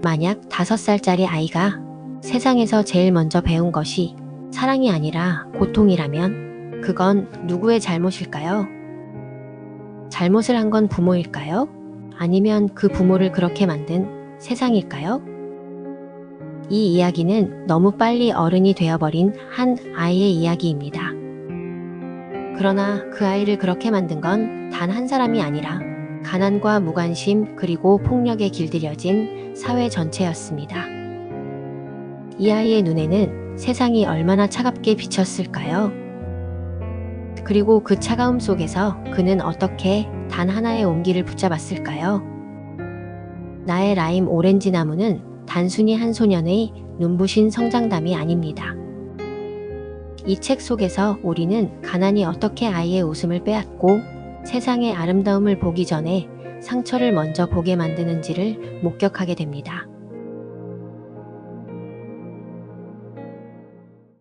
만약 5살짜리 아이가 세상에서 제일 먼저 배운 것이 사랑이 아니라 고통이라면 그건 누구의 잘못일까요? 잘못을 한 건 부모일까요? 아니면 그 부모를 그렇게 만든 세상일까요? 이 이야기는 너무 빨리 어른이 되어버린 한 아이의 이야기입니다. 그러나 그 아이를 그렇게 만든 건 단 한 사람이 아니라 가난과 무관심 그리고 폭력에 길들여진 사회 전체였습니다. 이 아이의 눈에는 세상이 얼마나 차갑게 비쳤을까요? 그리고 그 차가움 속에서 그는 어떻게 단 하나의 온기를 붙잡았을까요? 나의 라임 오렌지 나무는 단순히 한 소년의 눈부신 성장담이 아닙니다. 이 책 속에서 우리는 가난이 어떻게 아이의 웃음을 빼앗고 세상의 아름다움을 보기 전에 상처를 먼저 보게 만드는지를 목격하게 됩니다.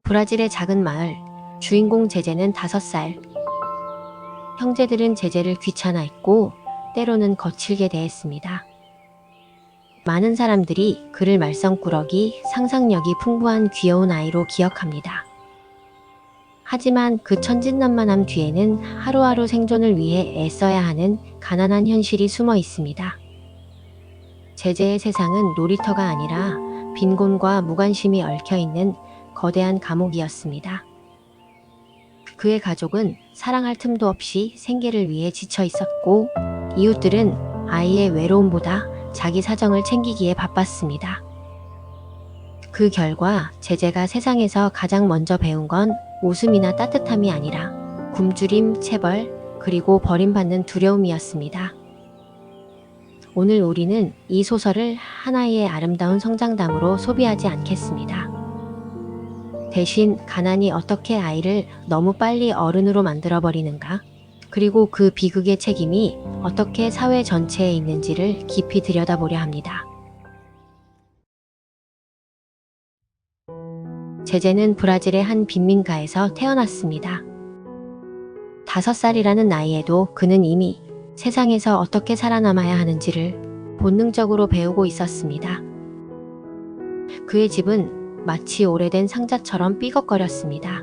브라질의 작은 마을, 주인공 제제는 5살. 형제들은 제제를 귀찮아했고 때로는 거칠게 대했습니다. 많은 사람들이 그를 말썽꾸러기, 상상력이 풍부한 귀여운 아이로 기억합니다. 하지만 그 천진난만함 뒤에는 하루하루 생존을 위해 애써야 하는 가난한 현실이 숨어 있습니다. 제제의 세상은 놀이터가 아니라 빈곤과 무관심이 얽혀있는 거대한 감옥이었습니다. 그의 가족은 사랑할 틈도 없이 생계를 위해 지쳐 있었고 이웃들은 아이의 외로움보다 자기 사정을 챙기기에 바빴습니다. 그 결과 제제가 세상에서 가장 먼저 배운 건 웃음이나 따뜻함이 아니라 굶주림, 체벌, 그리고 버림받는 두려움이었습니다. 오늘 우리는 이 소설을 하나의 아름다운 성장담으로 소비하지 않겠습니다. 대신 가난이 어떻게 아이를 너무 빨리 어른으로 만들어버리는가, 그리고 그 비극의 책임이 어떻게 사회 전체에 있는지를 깊이 들여다보려 합니다. 제제는 브라질의 한 빈민가에서 태어났습니다. 5살이라는 나이에도 그는 이미 세상에서 어떻게 살아남아야 하는지를 본능적으로 배우고 있었습니다. 그의 집은 마치 오래된 상자처럼 삐걱거렸습니다.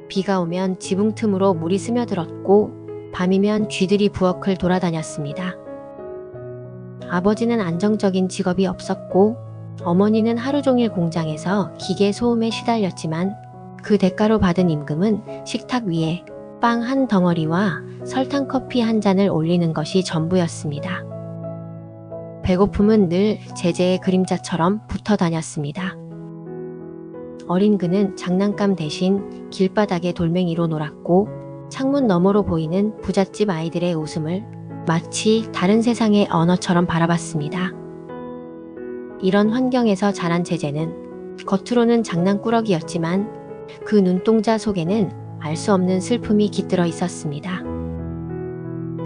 비가 오면 지붕 틈으로 물이 스며들었고 밤이면 쥐들이 부엌을 돌아다녔습니다. 아버지는 안정적인 직업이 없었고 어머니는 하루 종일 공장에서 기계 소음에 시달렸지만 그 대가로 받은 임금은 식탁 위에 빵 한 덩어리와 설탕 커피 한 잔을 올리는 것이 전부였습니다. 배고픔은 늘 제제의 그림자처럼 붙어 다녔습니다. 어린 그는 장난감 대신 길바닥에 돌멩이로 놀았고 창문 너머로 보이는 부잣집 아이들의 웃음을 마치 다른 세상의 언어처럼 바라봤습니다. 이런 환경에서 자란 제제는 겉으로는 장난꾸러기였지만 그 눈동자 속에는 알 수 없는 슬픔이 깃들어 있었습니다.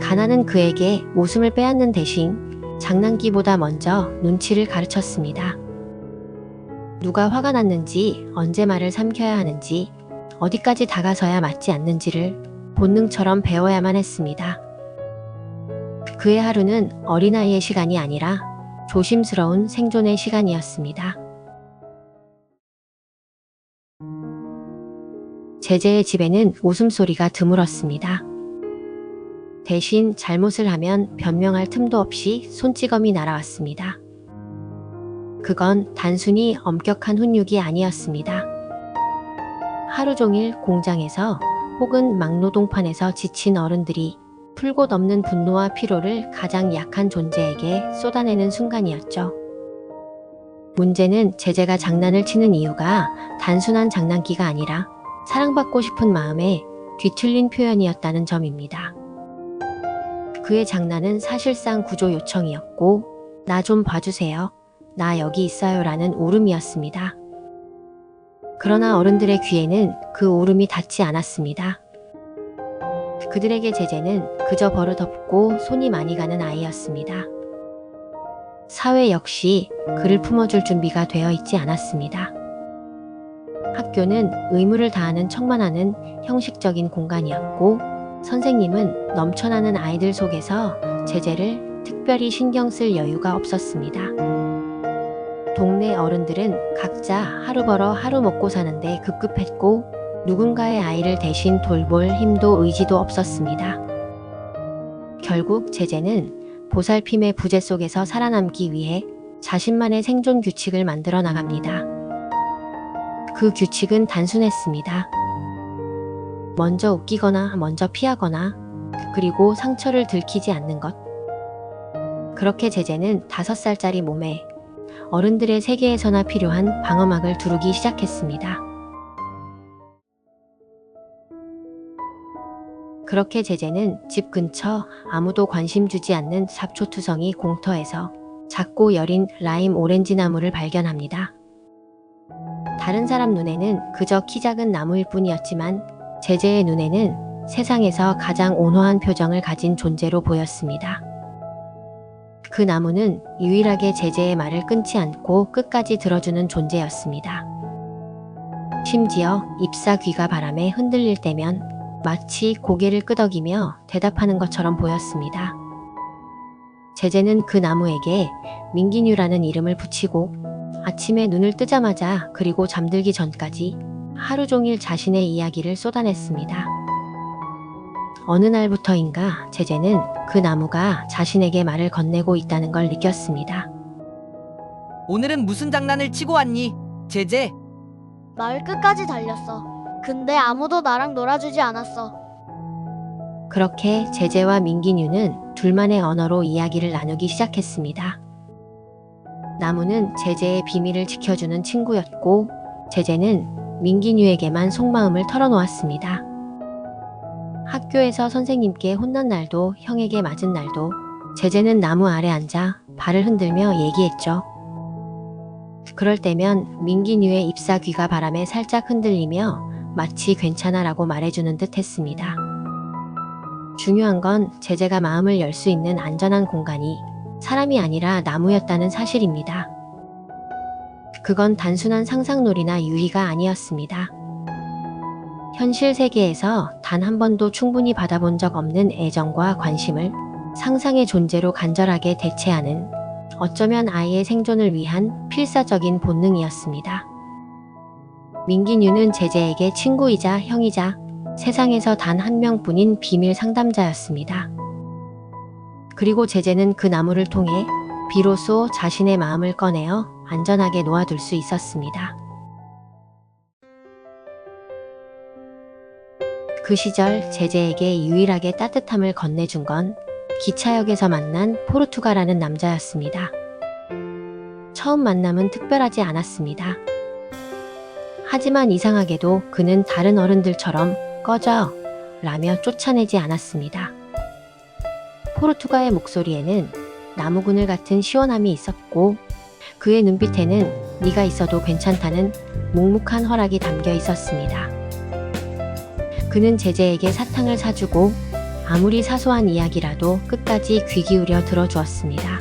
가난은 그에게 웃음을 빼앗는 대신 장난기보다 먼저 눈치를 가르쳤습니다. 누가 화가 났는지, 언제 말을 삼켜야 하는지, 어디까지 다가서야 맞지 않는지를 본능처럼 배워야만 했습니다. 그의 하루는 어린아이의 시간이 아니라 조심스러운 생존의 시간이었습니다. 제제의 집에는 웃음소리가 드물었습니다. 대신 잘못을 하면 변명할 틈도 없이 손찌검이 날아왔습니다. 그건 단순히 엄격한 훈육이 아니었습니다. 하루 종일 공장에서 혹은 막노동판에서 지친 어른들이 풀곳 없는 분노와 피로를 가장 약한 존재에게 쏟아내는 순간이었죠. 문제는 제제가 장난을 치는 이유가 단순한 장난기가 아니라 사랑받고 싶은 마음의 뒤틀린 표현이었다는 점입니다. 그의 장난은 사실상 구조 요청이었고 나 좀 봐주세요. 나 여기 있어요 라는 울음이었습니다. 그러나 어른들의 귀에는 그 울음이 닿지 않았습니다. 그들에게 제제는 그저 버릇없고 손이 많이 가는 아이였습니다. 사회 역시 그를 품어줄 준비가 되어 있지 않았습니다. 학교는 의무를 다하는 척만 하는 형식적인 공간이었고 선생님은 넘쳐나는 아이들 속에서 제제를 특별히 신경 쓸 여유가 없었습니다. 동네 어른들은 각자 하루 벌어 하루 먹고 사는데 급급했고 누군가의 아이를 대신 돌볼 힘도 의지도 없었습니다. 결국 제재는 보살핌의 부재 속에서 살아남기 위해 자신만의 생존 규칙을 만들어 나갑니다. 그 규칙은 단순했습니다. 먼저 웃기거나 먼저 피하거나 그리고 상처를 들키지 않는 것. 그렇게 제재는 5살짜리 몸에 어른들의 세계에서나 필요한 방어막을 두르기 시작했습니다. 그렇게 제재는 집 근처 아무도 관심 주지 않는 잡초투성이 공터에서 작고 여린 라임 오렌지 나무를 발견합니다. 다른 사람 눈에는 그저 키 작은 나무일 뿐이었지만 제재의 눈에는 세상에서 가장 온화한 표정을 가진 존재로 보였습니다. 그 나무는 유일하게 제재의 말을 끊지 않고 끝까지 들어주는 존재였습니다. 심지어 잎사 귀가 바람에 흔들릴 때면 마치 고개를 끄덕이며 대답하는 것처럼 보였습니다. 제재는 그 나무에게 민기뉴라는 이름을 붙이고 아침에 눈을 뜨자마자 그리고 잠들기 전까지 하루 종일 자신의 이야기를 쏟아냈습니다. 어느 날부터인가 제재는 그 나무가 자신에게 말을 건네고 있다는 걸 느꼈습니다. 오늘은 무슨 장난을 치고 왔니, 제재? 마을 끝까지 달렸어. 근데 아무도 나랑 놀아주지 않았어. 그렇게 제재와 민기뉴는 둘만의 언어로 이야기를 나누기 시작했습니다. 나무는 제재의 비밀을 지켜주는 친구였고 제재는 민기뉴에게만 속마음을 털어놓았습니다. 학교에서 선생님께 혼난 날도 형에게 맞은 날도 제재는 나무 아래 앉아 발을 흔들며 얘기했죠. 그럴 때면 민기뉴의 잎사 귀가 바람에 살짝 흔들리며 마치 괜찮아라고 말해주는 듯 했습니다. 중요한 건 제재가 마음을 열 수 있는 안전한 공간이 사람이 아니라 나무였다는 사실입니다. 그건 단순한 상상놀이나 유희가 아니었습니다. 현실 세계에서 단 한 번도 충분히 받아본 적 없는 애정과 관심을 상상의 존재로 간절하게 대체하는 어쩌면 아이의 생존을 위한 필사적인 본능이었습니다. 민기뉴는 제재에게 친구이자 형이자 세상에서 단 한 명뿐인 비밀 상담자였습니다. 그리고 제재는 그 나무를 통해 비로소 자신의 마음을 꺼내어 안전하게 놓아둘 수 있었습니다. 그 시절 제재에게 유일하게 따뜻함을 건네준 건 기차역에서 만난 포르투가라는 남자였습니다. 처음 만남은 특별하지 않았습니다. 하지만 이상하게도 그는 다른 어른들처럼 꺼져 라며 쫓아내지 않았습니다. 포르투가의 목소리에는 나무 그늘 같은 시원함이 있었고 그의 눈빛에는 네가 있어도 괜찮다는 묵묵한 허락이 담겨 있었습니다. 그는 제재에게 사탕을 사주고 아무리 사소한 이야기라도 끝까지 귀 기울여 들어주었습니다.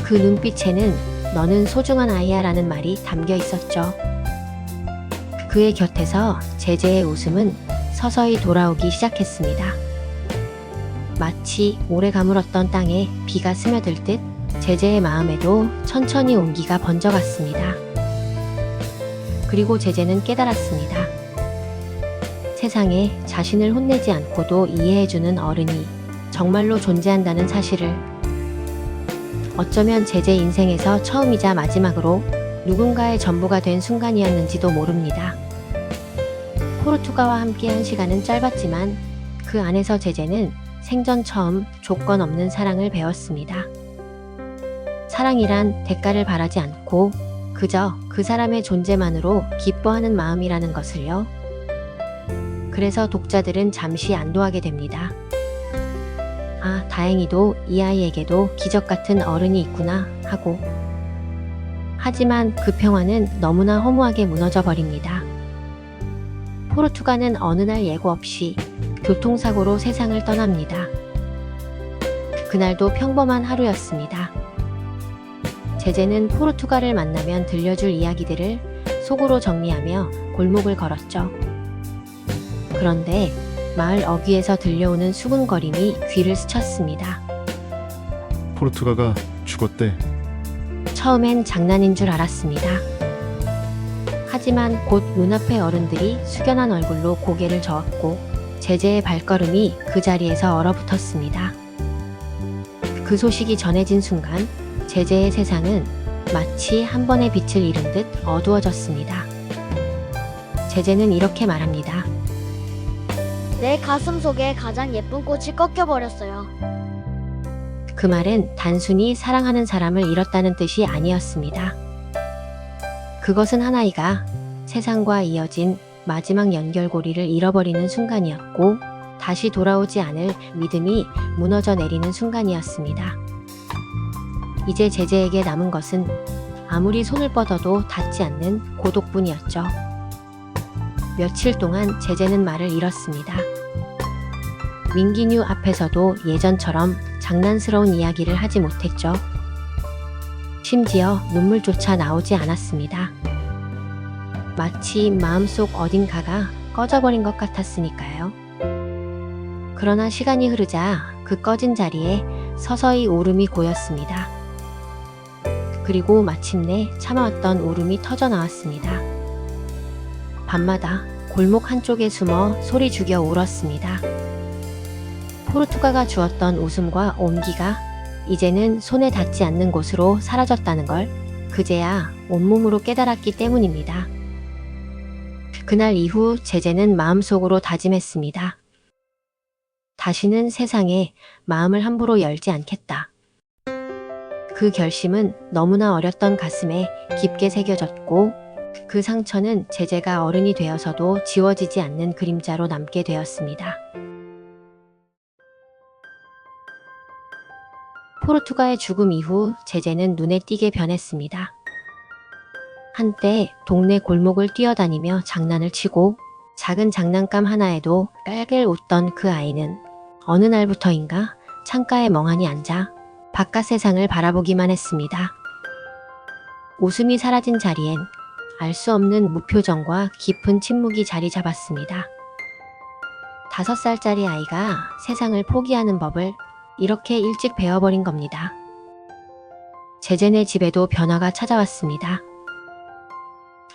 그 눈빛에는 너는 소중한 아이야 라는 말이 담겨 있었죠. 그의 곁에서 제재의 웃음은 서서히 돌아오기 시작했습니다. 마치 오래 가물었던 땅에 비가 스며들 듯 제재의 마음에도 천천히 온기가 번져갔습니다. 그리고 제재는 깨달았습니다. 세상에 자신을 혼내지 않고도 이해해주는 어른이 정말로 존재한다는 사실을. 어쩌면 제재 인생에서 처음이자 마지막으로 누군가의 전부가 된 순간이었는지도 모릅니다. 포르투가와 함께한 시간은 짧았지만 그 안에서 제재는 생전 처음 조건 없는 사랑을 배웠습니다. 사랑이란 대가를 바라지 않고 그저 그 사람의 존재만으로 기뻐하는 마음이라는 것을요. 그래서 독자들은 잠시 안도하게 됩니다. 아, 다행히도 이 아이에게도 기적 같은 어른이 있구나 하고. 하지만 그 평화는 너무나 허무하게 무너져 버립니다. 포르투가는 어느 날 예고 없이 교통사고로 세상을 떠납니다. 그날도 평범한 하루였습니다. 제재는 포르투가를 만나면 들려줄 이야기들을 속으로 정리하며 골목을 걸었죠. 그런데 마을 어귀에서 들려오는 수군거림이 귀를 스쳤습니다. 포르투가가 죽었대. 처음엔 장난인 줄 알았습니다. 하지만 곧 눈앞의 어른들이 숙연한 얼굴로 고개를 저었고 제재의 발걸음이 그 자리에서 얼어붙었습니다. 그 소식이 전해진 순간 제재의 세상은 마치 한 번의 빛을 잃은 듯 어두워졌습니다. 제재는 이렇게 말합니다. 내 가슴 속에 가장 예쁜 꽃이 꺾여버렸어요. 그 말은 단순히 사랑하는 사람을 잃었다는 뜻이 아니었습니다. 그것은 한 아이가 세상과 이어진 마지막 연결고리를 잃어버리는 순간이었고 다시 돌아오지 않을 믿음이 무너져 내리는 순간이었습니다. 이제 제재에게 남은 것은 아무리 손을 뻗어도 닿지 않는 고독뿐이었죠. 며칠 동안 제재는 말을 잃었습니다. 민기뉴 앞에서도 예전처럼 장난스러운 이야기를 하지 못했죠. 심지어 눈물조차 나오지 않았습니다. 마치 마음속 어딘가가 꺼져버린 것 같았으니까요. 그러나 시간이 흐르자 그 꺼진 자리에 서서히 울음이 고였습니다. 그리고 마침내 참아왔던 울음이 터져 나왔습니다. 밤마다 골목 한쪽에 숨어 소리 죽여 울었습니다. 포르투가가 주었던 웃음과 온기가 이제는 손에 닿지 않는 곳으로 사라졌다는 걸 그제야 온몸으로 깨달았기 때문입니다. 그날 이후 제재는 마음속으로 다짐했습니다. 다시는 세상에 마음을 함부로 열지 않겠다. 그 결심은 너무나 어렸던 가슴에 깊게 새겨졌고 그 상처는 제재가 어른이 되어서도 지워지지 않는 그림자로 남게 되었습니다. 포르투가의 죽음 이후 제재는 눈에 띄게 변했습니다. 한때 동네 골목을 뛰어다니며 장난을 치고 작은 장난감 하나에도 깔깔 웃던 그 아이는 어느 날부터인가 창가에 멍하니 앉아 바깥 세상을 바라보기만 했습니다. 웃음이 사라진 자리엔 알 수 없는 무표정과 깊은 침묵이 자리 잡았습니다. 5살짜리 아이가 세상을 포기하는 법을 이렇게 일찍 배워버린 겁니다. 제재네 집에도 변화가 찾아왔습니다.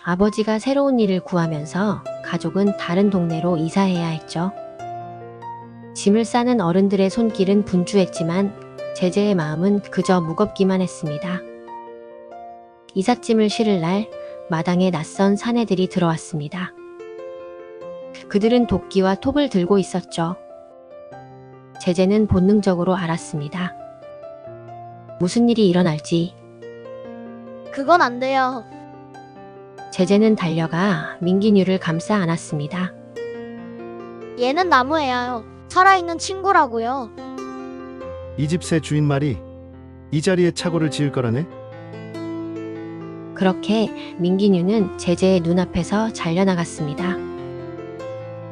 아버지가 새로운 일을 구하면서 가족은 다른 동네로 이사해야 했죠. 짐을 싸는 어른들의 손길은 분주했지만 제재의 마음은 그저 무겁기만 했습니다. 이삿짐을 실을 날 마당에 낯선 사내들이 들어왔습니다. 그들은 도끼와 톱을 들고 있었죠. 제재는 본능적으로 알았습니다. 무슨 일이 일어날지. 그건 안 돼요. 제재는 달려가 민기뉴를 감싸 안았습니다. 얘는 나무애야요. 살아있는 친구라고요. 이 집 새 주인 말이 이 자리에 착오를 지을 거라네? 그렇게 민기뉴는 제재의 눈앞에서 잘려나갔습니다.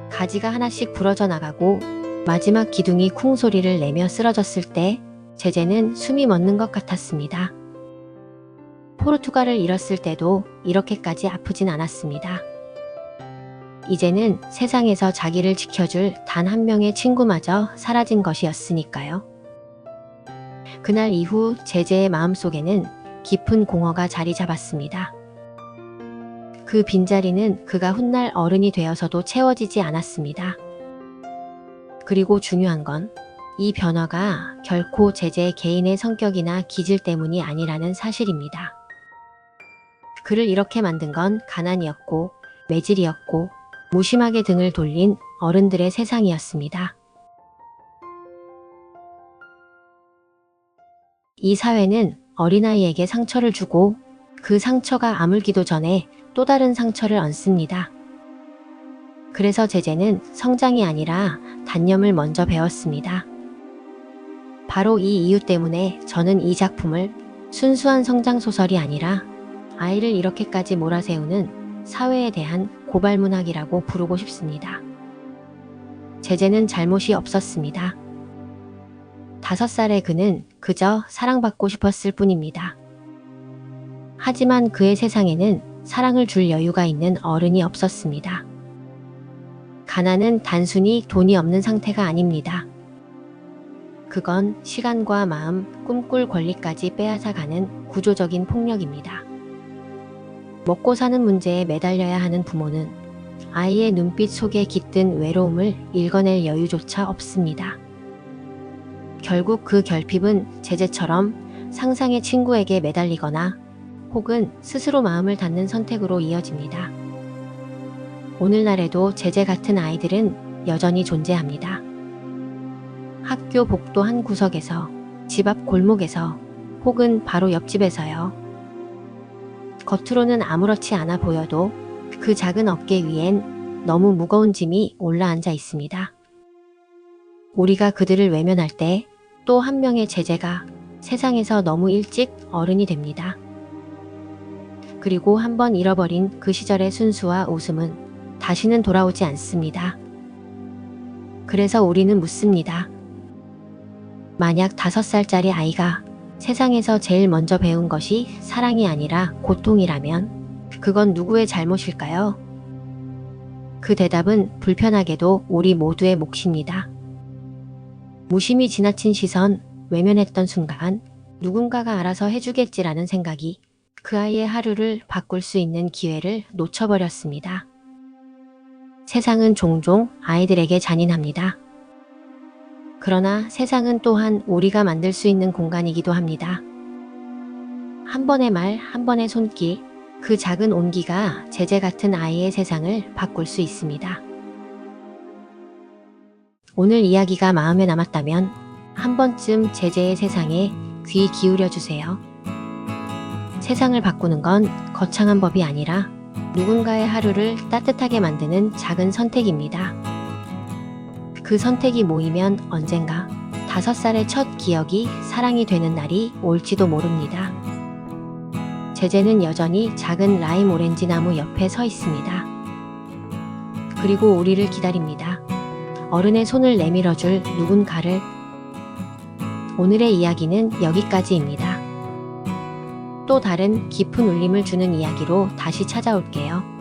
가지가 하나씩 부러져 나가고 마지막 기둥이 쿵 소리를 내며 쓰러졌을 때 제재는 숨이 멎는 것 같았습니다. 포르투갈을 잃었을 때도 이렇게까지 아프진 않았습니다. 이제는 세상에서 자기를 지켜줄 단 한 명의 친구마저 사라진 것이었으니까요. 그날 이후 제재의 마음속에는 깊은 공허가 자리 잡았습니다. 그 빈자리는 그가 훗날 어른이 되어서도 채워지지 않았습니다. 그리고 중요한 건 이 변화가 결코 제재 개인의 성격이나 기질 때문이 아니라는 사실입니다. 그를 이렇게 만든 건 가난이었고 매질이었고 무심하게 등을 돌린 어른들의 세상이었습니다. 이 사회는 어린아이에게 상처를 주고 그 상처가 아물기도 전에 또 다른 상처를 얹습니다. 그래서 제재는 성장이 아니라 단념을 먼저 배웠습니다. 바로 이 이유 때문에 저는 이 작품을 순수한 성장소설이 아니라 아이를 이렇게까지 몰아세우는 사회에 대한 고발문학이라고 부르고 싶습니다. 제재는 잘못이 없었습니다. 5살의 그는 그저 사랑받고 싶었을 뿐입니다. 하지만 그의 세상에는 사랑을 줄 여유가 있는 어른이 없었습니다. 가난은 단순히 돈이 없는 상태가 아닙니다. 그건 시간과 마음, 꿈꿀 권리까지 빼앗아가는 구조적인 폭력입니다. 먹고 사는 문제에 매달려야 하는 부모는 아이의 눈빛 속에 깃든 외로움을 읽어낼 여유조차 없습니다. 결국 그 결핍은 제재처럼 상상의 친구에게 매달리거나 혹은 스스로 마음을 닫는 선택으로 이어집니다. 오늘날에도 제재 같은 아이들은 여전히 존재합니다. 학교 복도 한 구석에서, 집 앞 골목에서, 혹은 바로 옆집에서요. 겉으로는 아무렇지 않아 보여도 그 작은 어깨 위엔 너무 무거운 짐이 올라앉아 있습니다. 우리가 그들을 외면할 때 또 한 명의 제재가 세상에서 너무 일찍 어른이 됩니다. 그리고 한번 잃어버린 그 시절의 순수와 웃음은 다시는 돌아오지 않습니다. 그래서 우리는 묻습니다. 만약 5살짜리 아이가 세상에서 제일 먼저 배운 것이 사랑이 아니라 고통이라면 그건 누구의 잘못일까요? 그 대답은 불편하게도 우리 모두의 몫입니다. 무심히 지나친 시선, 외면했던 순간 누군가가 알아서 해주겠지라는 생각이 그 아이의 하루를 바꿀 수 있는 기회를 놓쳐버렸습니다. 세상은 종종 아이들에게 잔인합니다. 그러나 세상은 또한 우리가 만들 수 있는 공간이기도 합니다. 한 번의 말, 한 번의 손길, 그 작은 온기가 제재 같은 아이의 세상을 바꿀 수 있습니다. 오늘 이야기가 마음에 남았다면 한 번쯤 제재의 세상에 귀 기울여 주세요. 세상을 바꾸는 건 거창한 법이 아니라 누군가의 하루를 따뜻하게 만드는 작은 선택입니다. 그 선택이 모이면 언젠가 5살의 첫 기억이 사랑이 되는 날이 올지도 모릅니다. 제재는 여전히 작은 라임 오렌지 나무 옆에 서 있습니다. 그리고 우리를 기다립니다. 어른의 손을 내밀어줄 누군가를. 오늘의 이야기는 여기까지입니다. 또 다른 깊은 울림을 주는 이야기로 다시 찾아올게요.